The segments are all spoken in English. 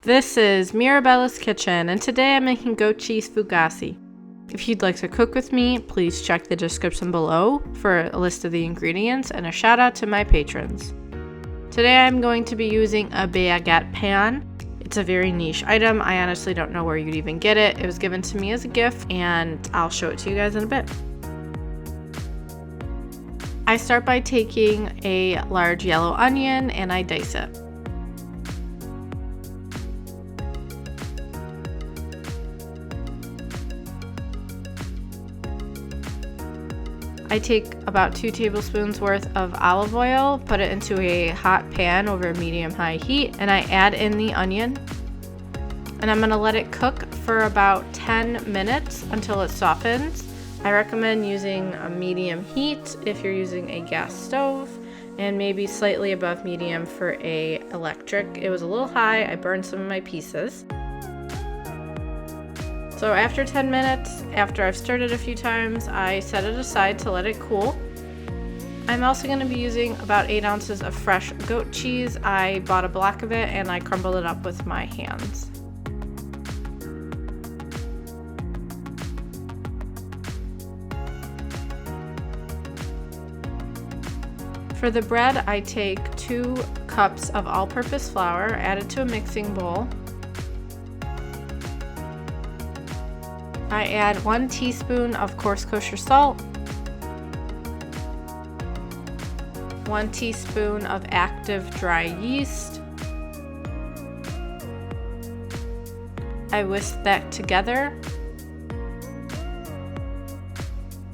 This is Mirabella's kitchen, and today I'm making goat cheese fougasse. If you'd like to cook with me, please check the description below for a list of the ingredients and a shout out to my patrons. Today I'm going to be using a baguette pan. It's a very niche item. I honestly don't know where you'd even get it. It was given to me as a gift, and I'll show it to you guys in a bit. I start by taking a large yellow onion and I dice it. I take about 2 tablespoons worth of olive oil, put it into a hot pan over medium-high heat, and I add in the onion. And I'm going to let it cook for about 10 minutes until it softens. I recommend using a medium heat if you're using a gas stove, and maybe slightly above medium for a electric. It was a little high, I burned some of my pieces. So after 10 minutes, after I've stirred it a few times, I set it aside to let it cool. I'm also going to be using about 8 ounces of fresh goat cheese. I bought a block of it and I crumbled it up with my hands. For the bread, I take 2 cups of all-purpose flour, add it to a mixing bowl. I add 1 teaspoon of coarse kosher salt, 1 teaspoon of active dry yeast. I whisk that together.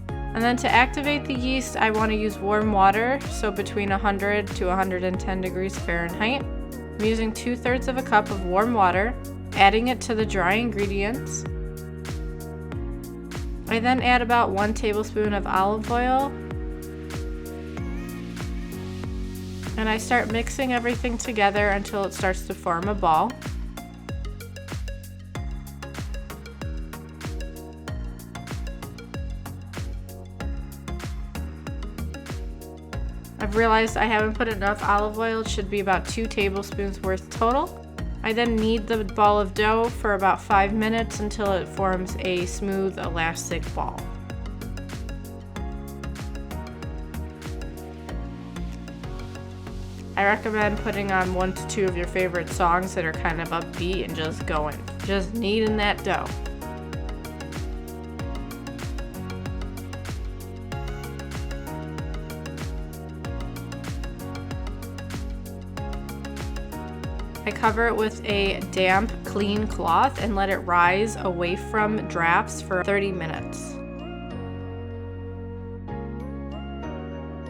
And then to activate the yeast, I want to use warm water, so between 100 to 110 degrees Fahrenheit. I'm using 2/3 of a cup of warm water, adding it to the dry ingredients. I then add about 1 tablespoon of olive oil, and I start mixing everything together until it starts to form a ball. I've realized I haven't put enough olive oil. It should be about 2 tablespoons worth total. I then knead the ball of dough for about 5 minutes until it forms a smooth, elastic ball. I recommend putting on 1 to 2 of your favorite songs that are kind of upbeat and just going, just kneading that dough. I cover it with a damp, clean cloth and let it rise away from drafts for 30 minutes.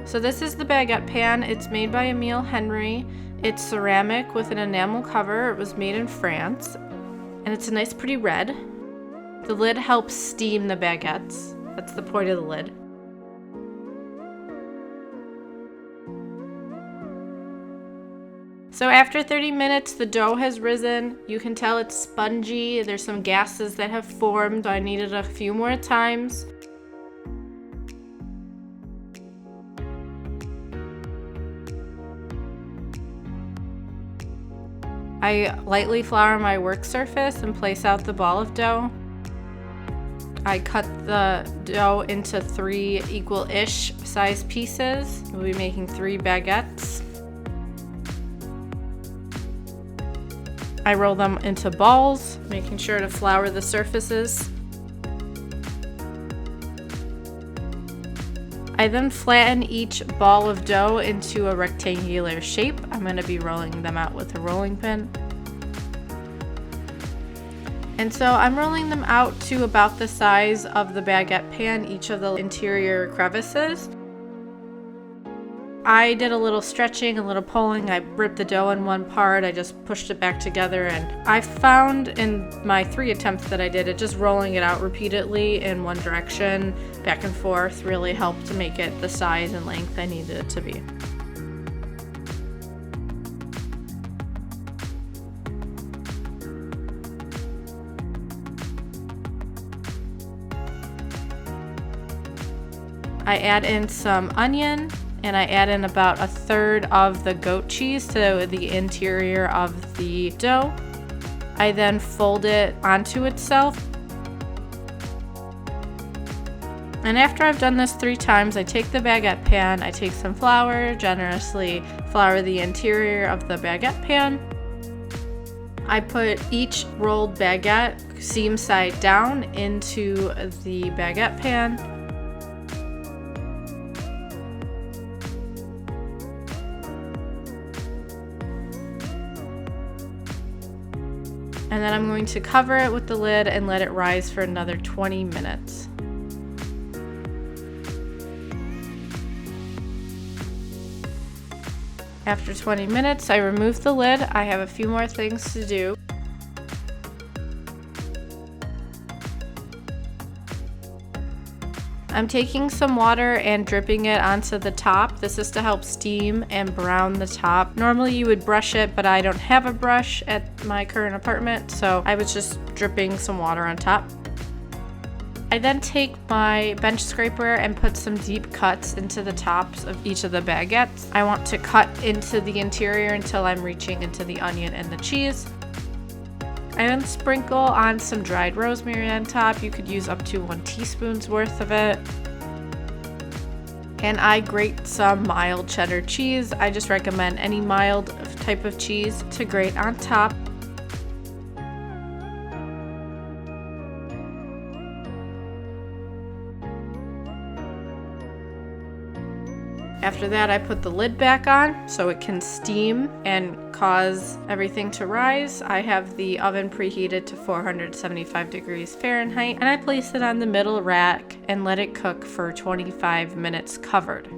So this is the baguette pan. It's made by Emile Henry. It's ceramic with an enamel cover. It was made in France, and it's a nice pretty red. The lid helps steam the baguettes. That's the point of the lid. So after 30 minutes, the dough has risen. You can tell it's spongy. There's some gases that have formed. I kneaded a few more times. I lightly flour my work surface and place out the ball of dough. I cut the dough into 3 equal-ish size pieces. We'll be making 3 baguettes. I roll them into balls, making sure to flour the surfaces. I then flatten each ball of dough into a rectangular shape. I'm going to be rolling them out with a rolling pin. And so I'm rolling them out to about the size of the baguette pan, each of the interior crevices. I did a little stretching, a little pulling. I ripped the dough in one part. I just pushed it back together, and I found in my 3 attempts that I did it, just rolling it out repeatedly in one direction, back and forth, really helped to make it the size and length I needed it to be. I add in some onion, and I add in about 1/3 of the goat cheese to the interior of the dough. I then fold it onto itself. And after I've done this 3 times, I take the baguette pan, I take some flour, generously flour the interior of the baguette pan. I put each rolled baguette seam side down into the baguette pan. And then I'm going to cover it with the lid and let it rise for another 20 minutes. After 20 minutes, I remove the lid. I have a few more things to do. I'm taking some water and dripping it onto the top. This is to help steam and brown the top. Normally you would brush it, but I don't have a brush at my current apartment, so I was just dripping some water on top. I then take my bench scraper and put some deep cuts into the tops of each of the baguettes. I want to cut into the interior until I'm reaching into the onion and the cheese. I then sprinkle on some dried rosemary on top. You could use up to 1 teaspoon's worth of it. And I grate some mild cheddar cheese. I just recommend any mild type of cheese to grate on top. After that, I put the lid back on so it can steam and cause everything to rise. I have the oven preheated to 475 degrees Fahrenheit, and I place it on the middle rack and let it cook for 25 minutes covered.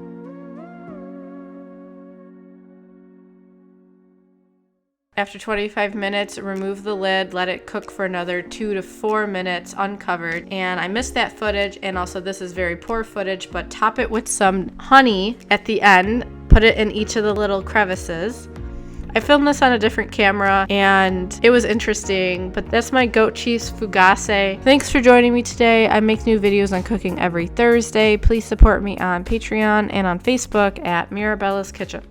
After 25 minutes, remove the lid, let it cook for another 2 to 4 minutes uncovered. And I missed that footage, and also this is very poor footage, but top it with some honey at the end. Put it in each of the little crevices. I filmed this on a different camera and it was interesting, but that's my goat cheese fougasse. Thanks for joining me today. I make new videos on cooking every Thursday. Please support me on Patreon and on Facebook at Mirabella's Kitchen.